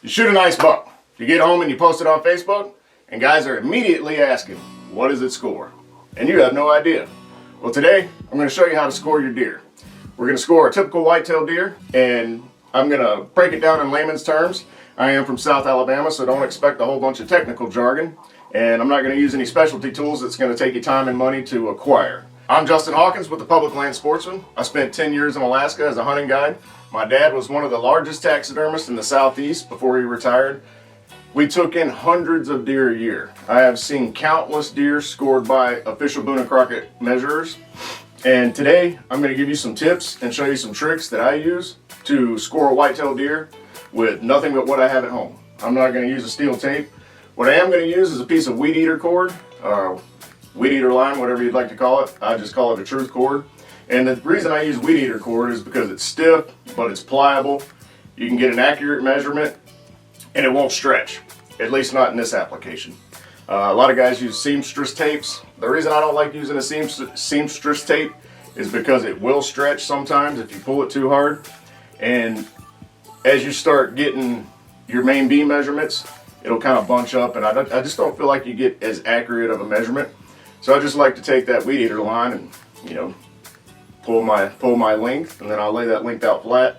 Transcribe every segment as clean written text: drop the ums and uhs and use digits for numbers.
You shoot a nice buck. You get home and you post it on Facebook, and guys are immediately asking, what does it score? And you have no idea. Well, today I'm going to show you how to score your deer. We're going to score a typical whitetail deer, and I'm going to break it down in layman's terms. I am from South Alabama, so don't expect a whole bunch of technical jargon, and I'm not going to use any specialty tools that's going to take you time and money to acquire. I'm Justin Hawkins with the Public Land Sportsman. I spent 10 years in Alaska as a hunting guide. My dad was one of the largest taxidermists in the Southeast before he retired. We took in hundreds of deer a year. I have seen countless deer scored by official Boone and Crockett measurers. And today I'm going to give you some tips and show you some tricks that I use to score a whitetail deer with nothing but what I have at home. I'm not going to use a steel tape. What I am going to use is a piece of weed eater cord, weed eater line, whatever you'd like to call it. I just call it a truth cord. And the reason I use weed eater cord is because it's stiff, but it's pliable. You can get an accurate measurement and it won't stretch, at least not in this application. A lot of guys use seamstress tapes. The reason I don't like using a seamstress tape is because it will stretch sometimes if you pull it too hard. And as you start getting your main beam measurements, it'll kind of bunch up, and I just don't feel like you get as accurate of a measurement. So I just like to take that weed eater line and, you know, pull my length, and then I'll lay that length out flat,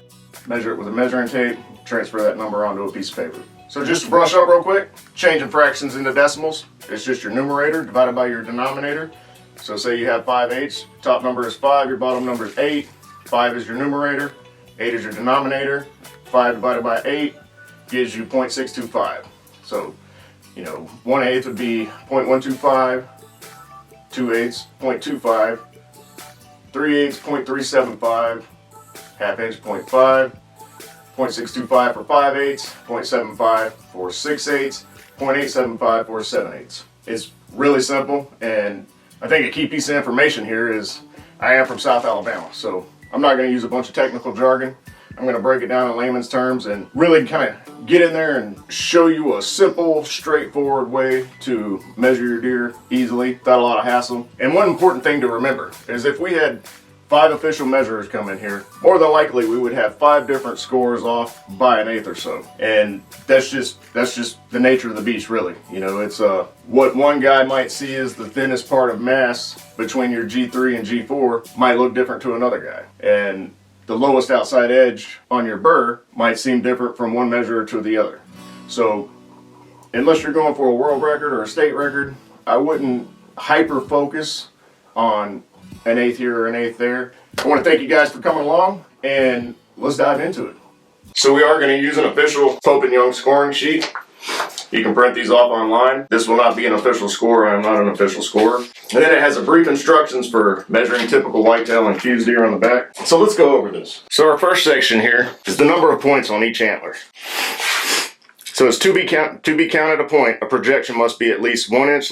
measure it with a measuring tape, transfer that number onto a piece of paper. So just to brush up real quick, changing fractions into decimals, it's just your numerator divided by your denominator. So say you have 5/8, top number is 5, your bottom number is 8, 5 is your numerator, 8 is your denominator, 5 divided by 8 gives you 0.625. So, you know, 1/8 would be 0.125, 2/8, 0.25, 3/8, 0.375, half inch, 0.5, 0.625 for 5/8, 0.75 for 6/8, 0.875 for 7/8. It's really simple, and I think a key piece of information here is I am from South Alabama, so I'm not going to use a bunch of technical jargon. I'm going to break it down in layman's terms and really kind of get in there and show you a simple, straightforward way to measure your deer easily without a lot of hassle. And one important thing to remember is if we had 5 official measurers come in here, more than likely we would have 5 different scores off by 1/8 or so. And that's just the nature of the beast, really. You know, it's what one guy might see as the thinnest part of mass between your G3 and G4 might look different to another guy. And the lowest outside edge on your burr might seem different from one measurer to the other. So unless you're going for a world record or a state record, I wouldn't hyper focus on 1/8 here or 1/8 there. I want to thank you guys for coming along, and let's dive into it. So we are going to use an official Pope & Young scoring sheet. You can print these off online. This will not be an official score. I am not an official scorer. And then it has a brief instructions for measuring typical whitetail and fused deer on the back. So let's go over this. So our first section here is the number of points on each antler. So it's to be counted a point, a projection must be at least 1 inch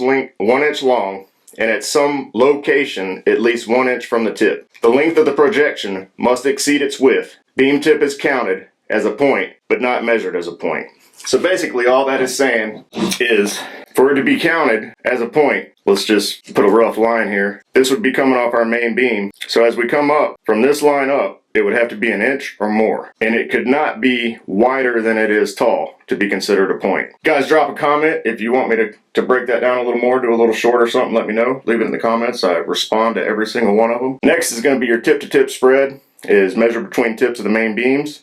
long, and at some location at least 1 inch from the tip. The length of the projection must exceed its width. Beam tip is counted as a point, but not measured as a point. So basically all that is saying is for it to be counted as a point, let's just put a rough line here. This would be coming off our main beam. So as we come up from this line up, it would have to be 1 inch or more. And it could not be wider than it is tall to be considered a point. Guys, drop a comment if you want me to break that down a little more, do a little short or something, let me know. Leave it in the comments. I respond to every single one of them. Next is going to be your tip to tip spread. It is measured between tips of the main beams.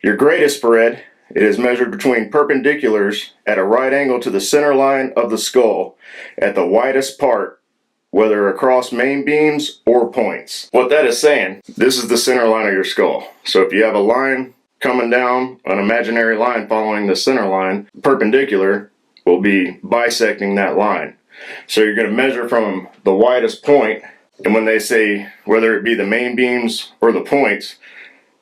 Your greatest spread, it is measured between perpendiculars at a right angle to the center line of the skull at the widest part, whether across main beams or points. What that is saying, this is the center line of your skull. So if you have a line coming down, an imaginary line following the center line, perpendicular will be bisecting that line. So you're going to measure from the widest point, and when they say whether it be the main beams or the points,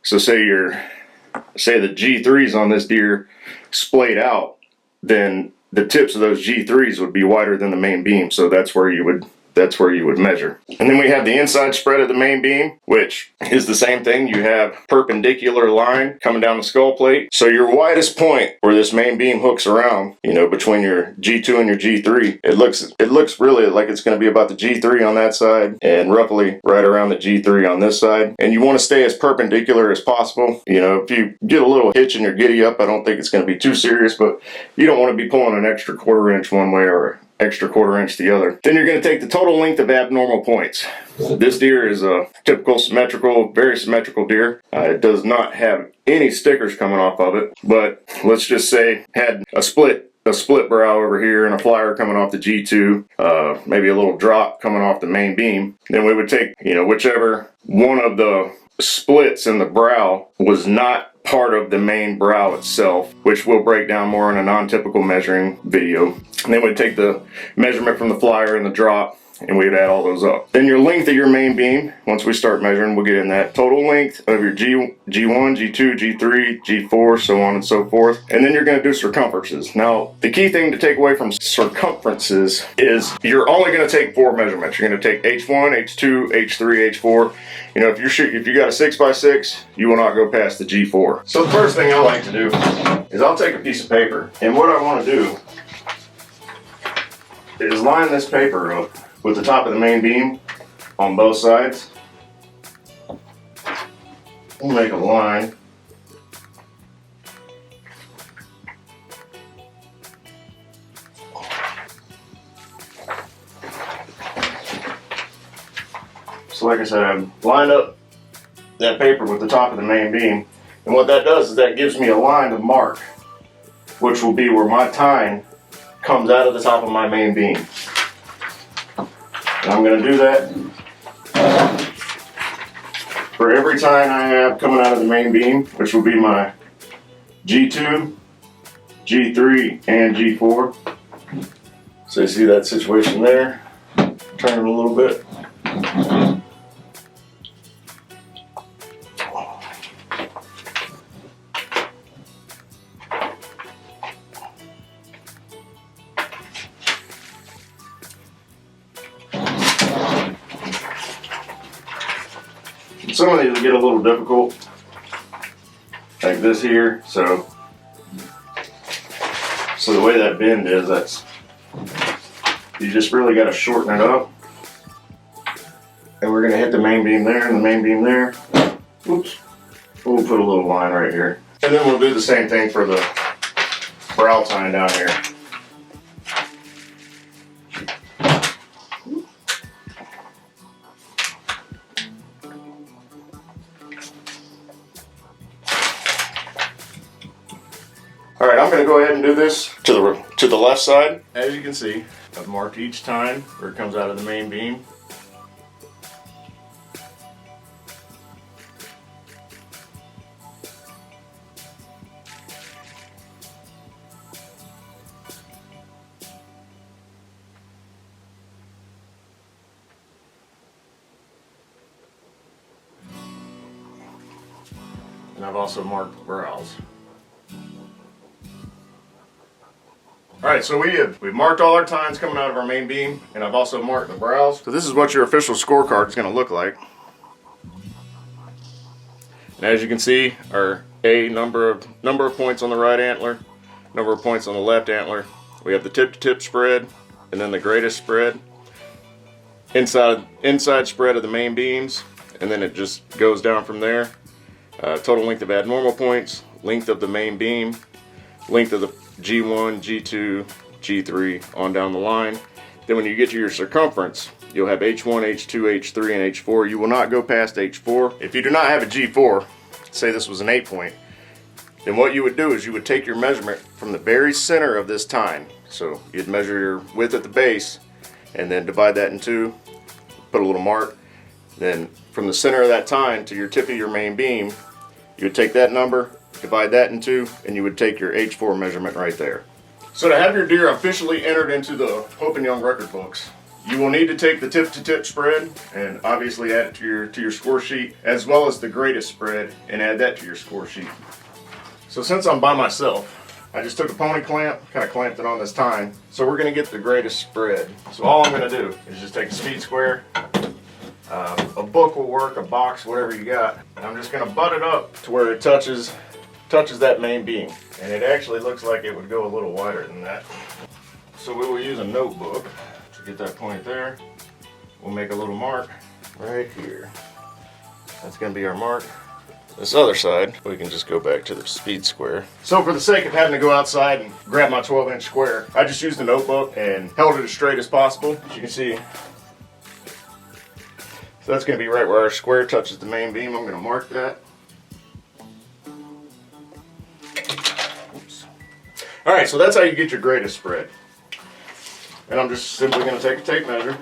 so say the G3s on this deer splayed out, then the tips of those G3s would be wider than the main beam. So that's where you would that's where you would measure. And then we have the inside spread of the main beam, which is the same thing. You have perpendicular line coming down the skull plate. So your widest point where this main beam hooks around, you know, between your G2 and your G3, it looks really like it's going to be about the G3 on that side and roughly right around the G3 on this side. And you want to stay as perpendicular as possible. You know, if you get a little hitch in your giddy up, I don't think it's going to be too serious, but you don't want to be pulling an extra 1/4 inch one way or extra 1/4 inch the other. Then you're going to take the total length of abnormal points. This deer is a typical symmetrical, very symmetrical deer. It does not have any stickers coming off of it, but let's just say had a split brow over here and a flyer coming off the G2, maybe a little drop coming off the main beam. Then we would take, you know, whichever one of the splits in the brow was not part of the main brow itself, which we'll break down more in a non-typical measuring video. And then we'd take the measurement from the flyer and the drop, and we'd add all those up. Then your length of your main beam, once we start measuring, we'll get in that. Total length of your G1, G2, G3, G4, so on and so forth. And then you're going to do circumferences. Now, the key thing to take away from circumferences is you're only going to take 4 measurements. You're going to take H1, H2, H3, H4. You know, if you got a 6x6, you will not go past the G4. So the first thing I like to do is I'll take a piece of paper, and what I want to do is line this paper up with the top of the main beam on both sides. We'll make a line. So like I said, I've lined up that paper with the top of the main beam, and what that does is that gives me a line to mark, which will be where my tine comes out of the top of my main beam. And I'm going to do that for every tine I have coming out of the main beam, which will be my G2, G3, and G4. So you see that situation there? Turn it a little bit. Some of these will get a little difficult, like this here. So the way that bend is, you just really got to shorten it up. And we're going to hit the main beam there and the main beam there. Oops. We'll put a little line right here. And then we'll do the same thing for the brow tine down here. Alright, I'm going to go ahead and do this to the left side. As you can see, I've marked each tine where it comes out of the main beam. And I've also marked the brows. Alright, so we've marked all our tines coming out of our main beam, and I've also marked the brows. So this is what your official scorecard is going to look like. And as you can see, our number of points on the right antler, number of points on the left antler. We have the tip-to-tip spread, and then the greatest spread, inside spread of the main beams, and then it just goes down from there. Total length of abnormal points, length of the main beam, length of the G1, G2, G3 on down the line. Then when you get to your circumference, you'll have H1, H2, H3, and H4. You will not go past H4. If you do not have a G4, say this was an 8 point, then what you would do is you would take your measurement from the very center of this tine. So you'd measure your width at the base and then divide that in 2, put a little mark. Then from the center of that tine to your tip of your main beam, you would take that number, divide that in 2, and you would take your H4 measurement right there. So to have your deer officially entered into the Hope & Young record books, you will need to take the tip-to-tip spread and obviously add it to your score sheet, as well as the greatest spread and add that to your score sheet. So since I'm by myself, I just took a pony clamp, kind of clamped it on this tine. So we're going to get the greatest spread. So all I'm going to do is just take a speed square. A book will work, a box, whatever you got. And I'm just going to butt it up to where it touches that main beam. And it actually looks like it would go a little wider than that. So we will use a notebook to get that point there. We'll make a little mark right here. That's going to be our mark. This other side, we can just go back to the speed square. So for the sake of having to go outside and grab my 12-inch square, I just used a notebook and held it as straight as possible. As you can see, so that's going to be right where our square touches the main beam. I'm going to mark that. Oops. All right, so that's how you get your greatest spread. And I'm just simply going to take a tape measure,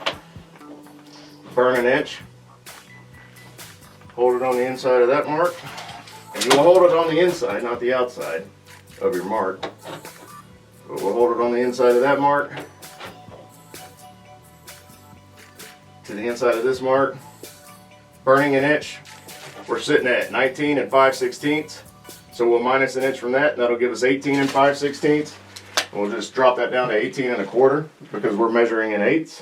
burn an inch, hold it on the inside of that mark, and you'll hold it on the inside, not the outside of your mark. But we'll hold it on the inside of that mark to the inside of this mark. Burning an inch, we're sitting at 19 and 5/16. So we'll minus an inch from that, and that'll give us 18 and 5/16. And we'll just drop that down to 18 and a quarter because we're measuring in eighths.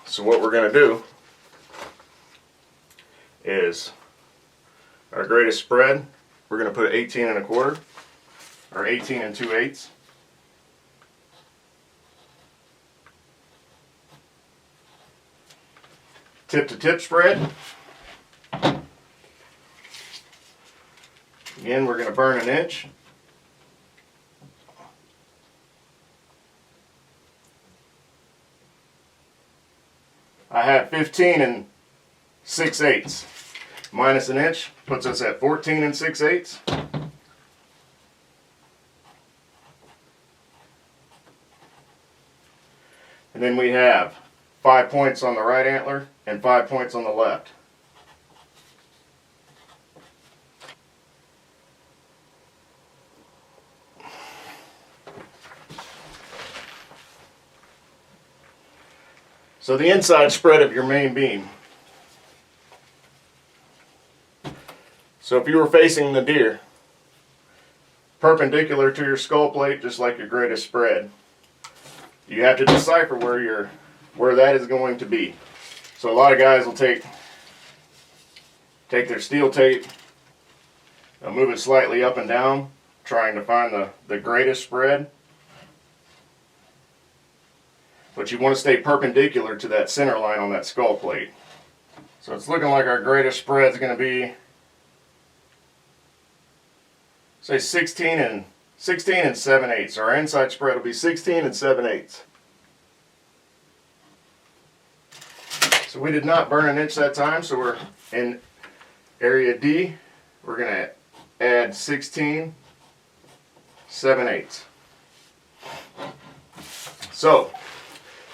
So what we're going to do is our greatest spread, we're going to put 18 and a quarter, or 18 and 2/8. Tip to tip spread. Again, we're going to burn an inch. I have 15 and 6/8. Minus an inch puts us at 14 and 6/8. And then we have 5 points on the right antler and 5 points on the left. So the inside spread of your main beam. So if you were facing the deer, perpendicular to your skull plate, just like your greatest spread, you have to decipher where that is going to be. So a lot of guys will take their steel tape, they'll move it slightly up and down, trying to find the greatest spread. But you want to stay perpendicular to that center line on that skull plate. So it's looking like our greatest spread is going to be, say, 16 and 7/8. So our inside spread will be 16 and 7/8. So we did not burn an inch that time, so we're in area D. We're going to add 16 7/8. So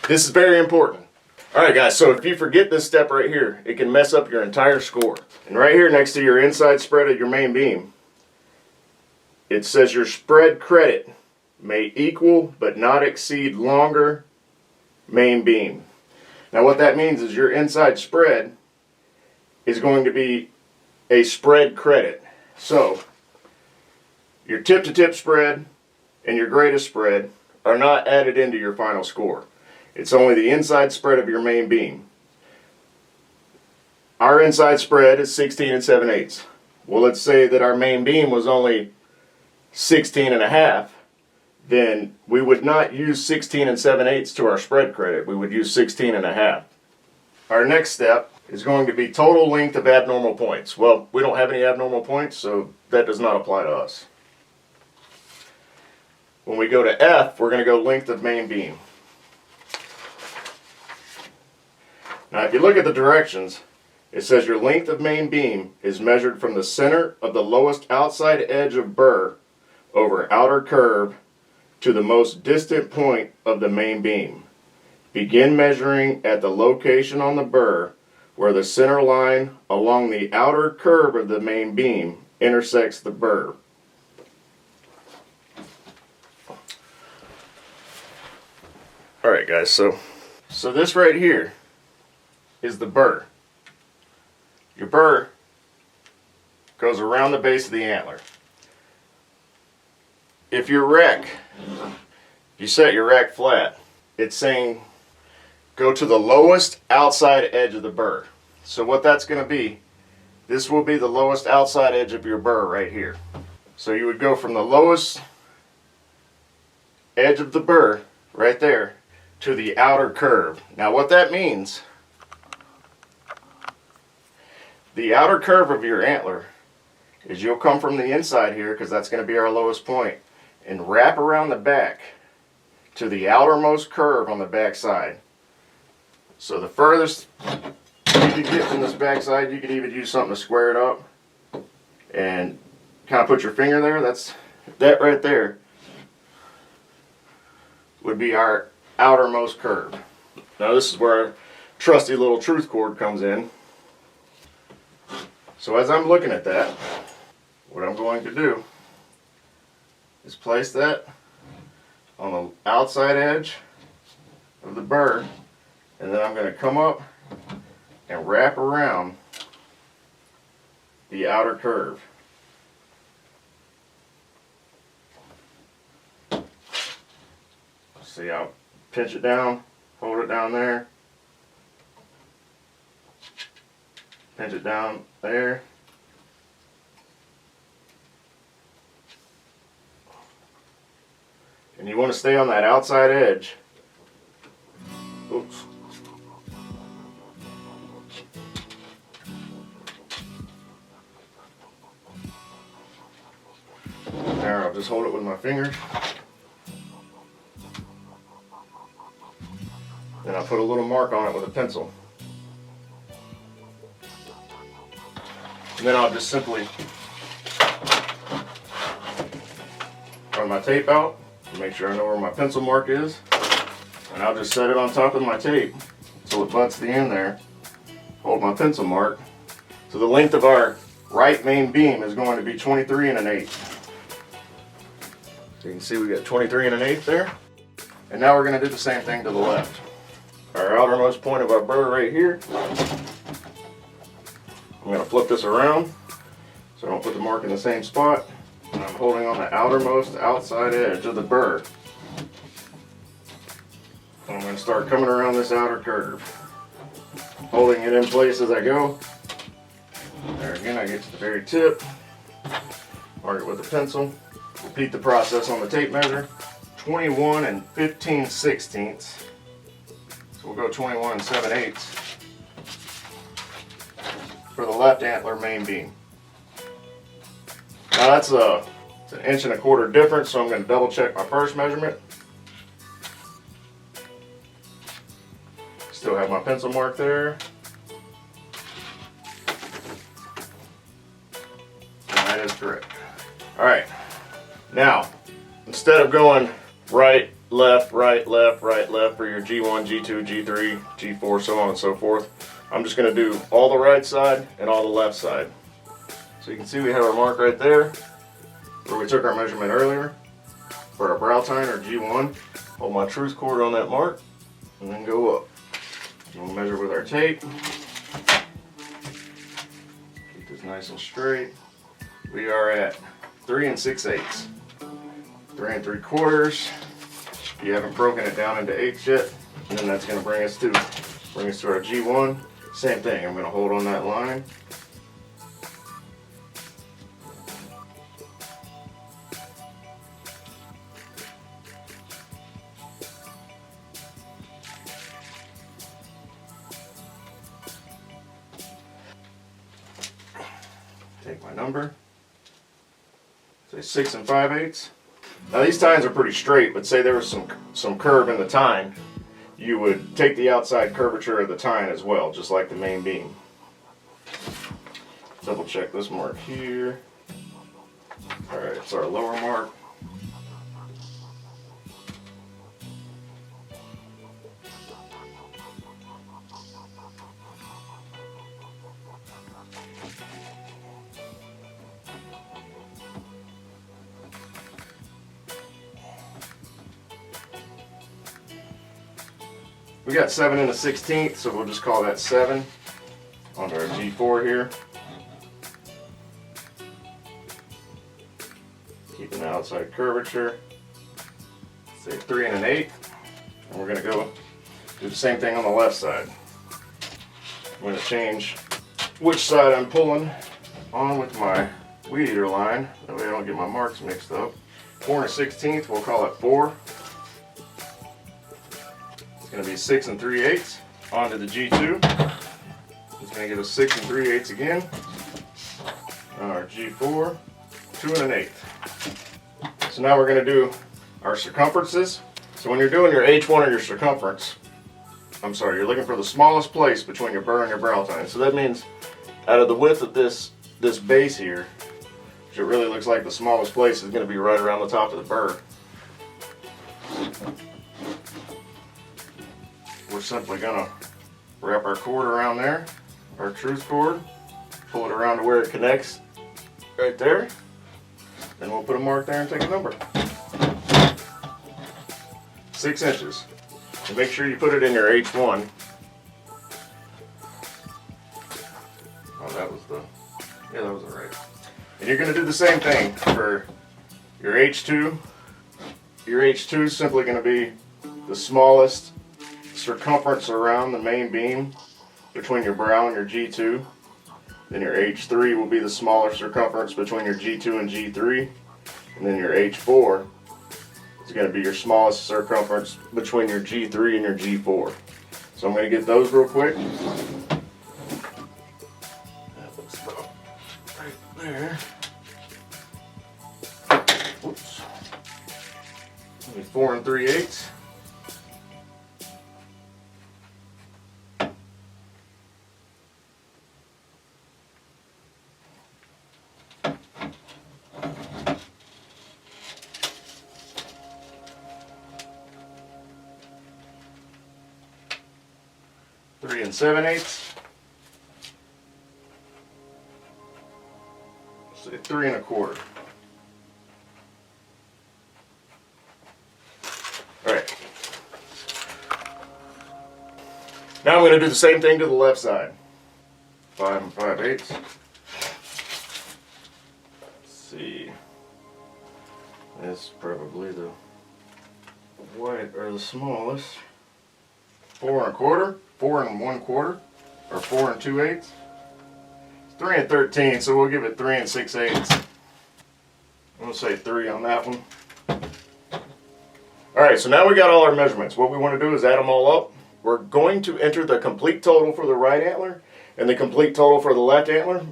this is very important. Alright guys, so if you forget this step right here, it can mess up your entire score. And right here next to your inside spread of your main beam, it says your spread credit may equal but not exceed longer main beam. Now what that means is your inside spread is going to be a spread credit. So your tip to tip spread and your greatest spread are not added into your final score. It's only the inside spread of your main beam. Our inside spread is 16 and 7/8. Well, let's say that our main beam was only 16 and a half, then we would not use 16 and 7/8 to our spread credit. We would use 16 and a half. Our next step is going to be total length of abnormal points. Well, we don't have any abnormal points, so that does not apply to us. When we go to F, we're going to go length of main beam. Now if you look at the directions, it says your length of main beam is measured from the center of the lowest outside edge of burr over outer curve to the most distant point of the main beam. Begin measuring at the location on the burr where the center line along the outer curve of the main beam intersects the burr. Alright guys, so this right here is the burr. Your burr goes around the base of the antler. if your rack, you set your rack flat, it's saying go to the lowest outside edge of the burr. So what that's going to be, this will be the lowest outside edge of your burr right here. So you would go from the lowest edge of the burr right there to the outer curve. Now what that means, the outer curve of your antler is you'll come from the inside here, because that's going to be our lowest point, and wrap around the back to the outermost curve on the back side. So the furthest you can get from this back side, you could even use something to square it up and kind of put your finger there. That right there would be our outermost curve. Now this is where our trusty little truth cord comes in. So as I'm looking at that, what I'm going to do is place that on the outside edge of the burr, and then I'm going to come up and wrap around the outer curve. See, I'll pinch it down, hold it down there, pinch it down there, and you want to stay on that outside edge. Oops. There, I'll just hold it with my fingers. Then I'll put a little mark on it with a pencil. And then I'll just simply run my tape out and make sure I know where my pencil mark is. And I'll just set it on top of my tape until it butts the end there. Hold my pencil mark. So the length of our right main beam is going to be 23 1/8. So you can see we got 23 1/8 there. And now we're going to do the same thing to the left. Our outermost point of our burr right here. I'm going to flip this around so I don't put the mark in the same spot. And I'm holding on the outermost outside edge of the burr. I'm going to start coming around this outer curve, holding it in place as I go. There again, I get to the very tip, mark it with a pencil, repeat the process on the tape measure, 21 15/16. So we'll go 21 7/8 for the left antler main beam. Now it's an 1 1/4 inch difference, so I'm going to double check my first measurement. Still have my pencil mark there. And that is correct. Alright, now instead of going right, left, right, left, right, left for your G1, G2, G3, G4, so on and so forth, I'm just going to do all the right side and all the left side. So you can see we have our mark right there where we took our measurement earlier for our brow tine or G1. Hold my truth cord on that mark and then go up. We'll measure with our tape. Keep this nice and straight. We are at 3 6/8. 3 3/4. You haven't broken it down into eighths yet. And then that's going to bring us to our G1. Same thing. I'm going to hold on that line. Take my number, say 6 5/8. Now these tines are pretty straight, but say there was some curve in the tine, you would take the outside curvature of the tine as well, just like the main beam. Double check this mark here. Alright, it's our lower mark. We got 7 1/16, so we'll just call that 7 onto our G4 here. Keeping the outside curvature, say 3 1/8, and we're going to go do the same thing on the left side. I'm going to change which side I'm pulling on with my weed eater line, that way I don't get my marks mixed up. 4 1/16, we'll call it 4. It's going to be 6 3/8 onto the G2. It's going to give us 6 3/8 again. Our G4, 2 1/8. So now we're going to do our circumferences. So when you're doing your H1 or your circumference, you're looking for the smallest place between your burr and your brow tine. So that means out of the width of this base here, which it really looks like the smallest place is going to be right around the top of the burr. We're simply going to wrap our cord around there, our truth cord, pull it around to where it connects right there, and we'll put a mark there and take a number. 6 inches. And make sure you put it in your H1. Oh, that was all right. And you're going to do the same thing for your H2. Your H2 is simply going to be the smallest circumference around the main beam between your brow and your G2. Then your H3 will be the smaller circumference between your G2 and G3. And then your H4 is going to be your smallest circumference between your G3 and your G4. So I'm going to get those real quick. That looks about right there. Oops. 4 3/8. Three 7/8. Say 3 1/4. Alright. Now I'm going to do the same thing to the left side. 5 5/8. Let's see. That's probably the white or the smallest. 4 1/4, 4 1/4, or 4 2/8. It's 3 13, so we'll give it 3 6/8. We'll say 3 on that one. Alright, so now we got all our measurements. What we want to do is add them all up. We're going to enter the complete total for the right antler and the complete total for the left antler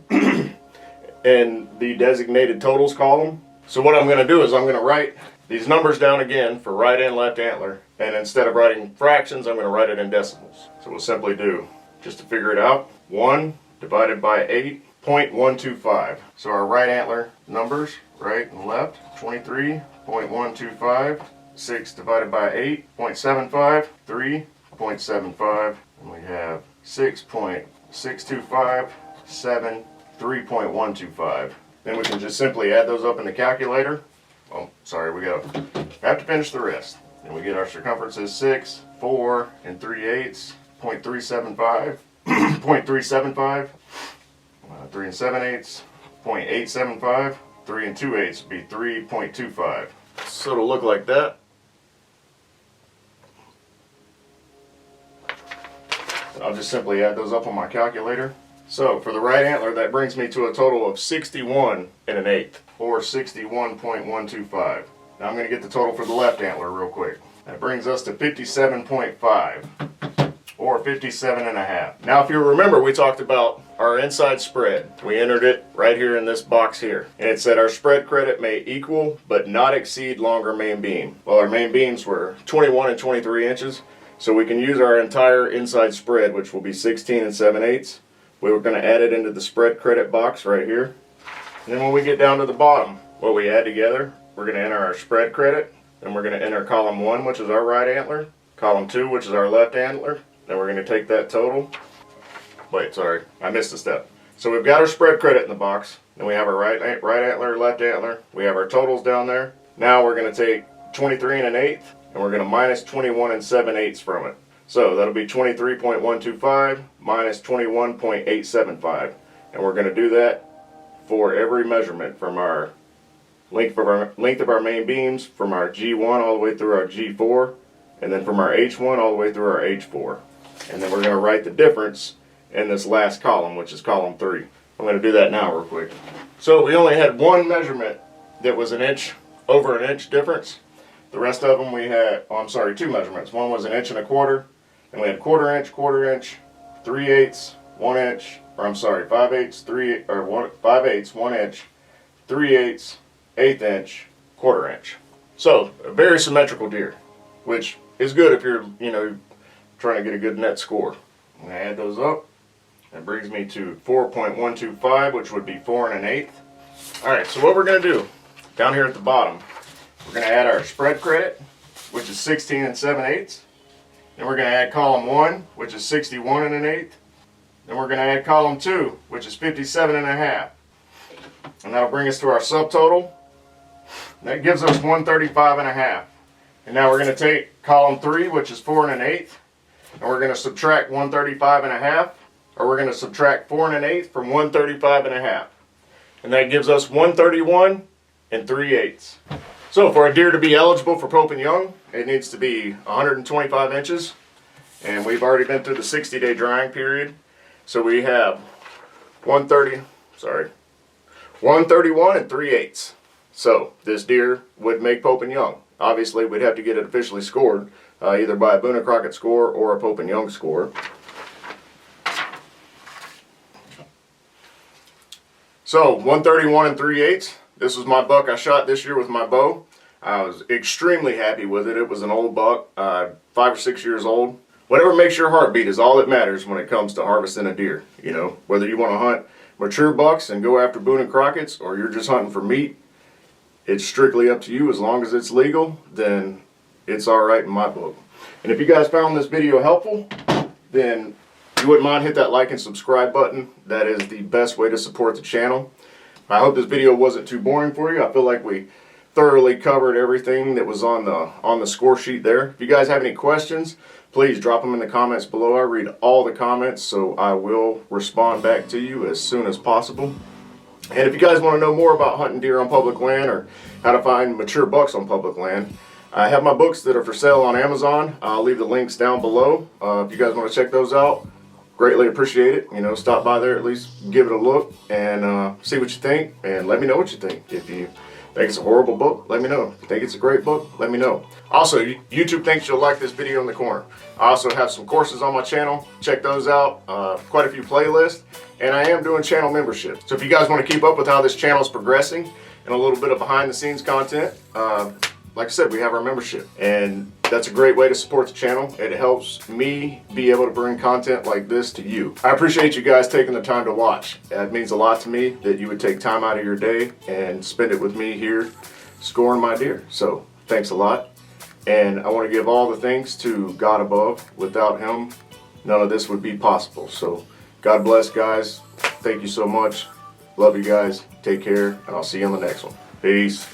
in the designated totals column. So what I'm going to do is I'm going to write these numbers down again for right and left antler, and instead of writing fractions, I'm going to write it in decimals. So we'll simply do, just to figure it out, 1 divided by 8.125. So our right antler numbers, right and left, 23.125. 6 divided by 8.75, 3.75, and we have 6.625, 7, 3.125. Then we can just simply add those up in the calculator. Oh, sorry, we have to finish the rest. And we get our circumferences 6, 4 3/8, 0.375, 0.375, 3 7/8, 0.875, 3 2/8 would be 3.25. So it'll look like that. I'll just simply add those up on my calculator. So for the right antler, that brings me to a total of 61 1/8, or 61.125. Now I'm going to get the total for the left antler real quick. That brings us to 57.5, or 57.5. Now if you remember, we talked about our inside spread. We entered it right here in this box here. And it said our spread credit may equal but not exceed longer main beam. Well, our main beams were 21 and 23 inches. So we can use our entire inside spread, which will be 16 7/8. We're going to add it into the spread credit box right here. And then when we get down to the bottom, what we add together, we're going to enter our spread credit. Then we're going to enter column 1, which is our right antler. Column 2, which is our left antler. Then we're going to take that total. Wait, sorry, I missed a step. So we've got our spread credit in the box. Then we have our right antler, left antler. We have our totals down there. Now we're going to take 23 1/8. And we're going to minus 21 7/8 from it. So that'll be 23.125 minus 21.875. And we're going to do that for every measurement from our length of our main beams from our G1 all the way through our G4, and then from our H1 all the way through our H4. And then we're going to write the difference in this last column, which is column 3. I'm going to do that now real quick. So we only had one measurement that was over an inch difference. The rest of them we had, two measurements. One was 1 1/4 inch, and we had 1/4 inch, 1/4 inch, 3/8, 1 inch, 5/8, 5/8, 1 inch, 3/8, 1/8 inch, 1/4 inch. So a very symmetrical deer, which is good if you're, trying to get a good net score. I'm going to add those up. That brings me to 4.125, which would be 4 1/8. Alright, so what we're going to do, down here at the bottom, we're going to add our spread credit, which is 16 7/8. Then we're going to add column 1, which is 61 1/8. Then we're going to add column 2, which is 57 1/2. And that'll bring us to our subtotal. That gives us 135 1/2. And now we're going to take column 3, which is 4 1/8, and we're going to subtract 135 1/2, or we're going to subtract 4 1/8 from 135 1/2. And that gives us 131 3/8. So for a deer to be eligible for Pope and Young, it needs to be 125 inches. And we've already been through the 60-day drying period. So we have 131 3/8. So this deer would make Pope and Young. Obviously, we'd have to get it officially scored, either by a Boone and Crockett score or a Pope and Young score. So 131 3/8. This was my buck I shot this year with my bow. I was extremely happy with it. It was an old buck, 5 or 6 years old. Whatever makes your heart beat is all that matters when it comes to harvesting a deer. Whether you want to hunt mature bucks and go after Boone and Crockett's, or you're just hunting for meat, it's strictly up to you. As long as it's legal, then it's alright in my book. And if you guys found this video helpful, then if you wouldn't mind, hit that like and subscribe button. That is the best way to support the channel. I hope this video wasn't too boring for you. I feel like we thoroughly covered everything that was on the score sheet there. If you guys have any questions, please drop them in the comments below. I read all the comments, so I will respond back to you as soon as possible. And if you guys want to know more about hunting deer on public land, or how to find mature bucks on public land, I have my books that are for sale on Amazon. I'll leave the links down below. If you guys want to check those out, greatly appreciate it. Stop by there, at least give it a look, and see what you think, and let me know what you think. If you think it's a horrible book, let me know. If you think it's a great book, let me know. Also, YouTube thinks you'll like this video in the corner. I also have some courses on my channel. Check those out. Quite a few playlists, and I am doing channel memberships. So if you guys want to keep up with how this channel is progressing and a little bit of behind the scenes content, like I said, we have our membership, and that's a great way to support the channel. It helps me be able to bring content like this to you. I appreciate you guys taking the time to watch. That means a lot to me, that you would take time out of your day and spend it with me here scoring my deer. So thanks a lot. And I want to give all the thanks to God above. Without him, none of this would be possible. So God bless, guys. Thank you so much. Love you guys. Take care, and I'll see you on the next one. Peace.